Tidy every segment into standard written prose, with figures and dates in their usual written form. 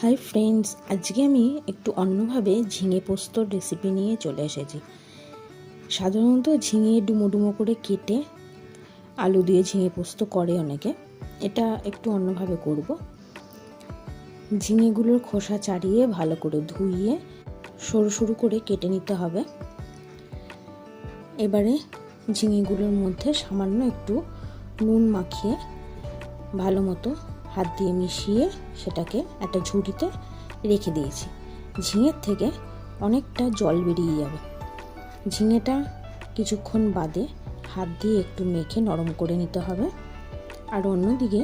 Hi friends, আজকে আমি একটু অন্যভাবে ঝিঙে পোস্তর রেসিপি নিয়ে চলে এসেছি। সাধারণত ঝিঙে ডুমো ডুমো করে কেটে আলু দিয়ে ঝিঙে পোস্ত করে অনেকে। এটা একটু অন্যভাবে করব। ঝিঙেগুলোর খোসা ছাড়িয়ে ভালো করে ধুইয়ে সরু সরু করে কেটে নিতে হবে। এবারে ঝিঙেগুলোর মধ্যে সামান্য একটু নুন মাখিয়ে ভালো মতো হাত দিয়ে মিশিয়ে সেটাকে একটা ঝুড়িতে রেখে দিয়েছি। ঝিঙের থেকে অনেকটা জল বেরিয়ে যাবে। ঝিঙেটা কিছুক্ষণ বাদে হাত দিয়ে একটু মেখে নরম করে নিতে হবে, আর অন্যদিকে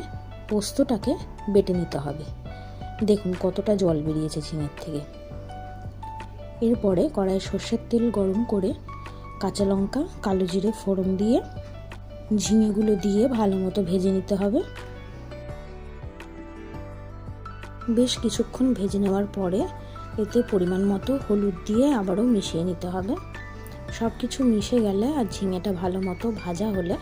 পোস্তটাকে বেটে নিতে হবে। দেখুন কতটা জল বেরিয়েছে ঝিঙের থেকে। এরপরে কড়াইয়ে সর্ষের তেল গরম করে কাঁচা লঙ্কা, কালো জিরে ফোড়ন দিয়ে ঝিঙেগুলো দিয়ে ভালো মতো ভেজে নিতে হবে। বেশ কিছুক্ষণ ভেজে নেওয়ার পরে এতে পরিমাণ মতো হলুদ দিয়ে আবারও মিশিয়ে নিতে হবে। সব কিছু মিশে গেলে আর ঝিঙেটা ভালো মতো ভাজা হলে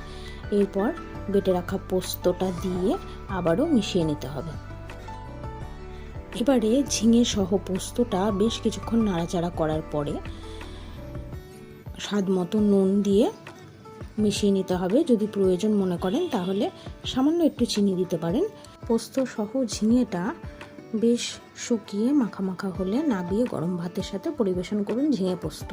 এরপর বেটে রাখা পোস্তটা দিয়ে আবারও মিশিয়ে নিতে হবে। এবারে ঝিঙে সহ পোস্তটা বেশ কিছুক্ষণ নাড়াচাড়া করার পরে স্বাদ মতো নুন দিয়ে মিশিয়ে নিতে হবে। যদি প্রয়োজন মনে করেন তাহলে সামান্য একটু চিনি দিতে পারেন। পোস্ত সহ ঝিঙেটা বেশ শুকিয়ে মাখা মাখা হলে নাবিয়ে গরম ভাতের সাথে পরিবেশন করুন ঝিঙে পোস্ত।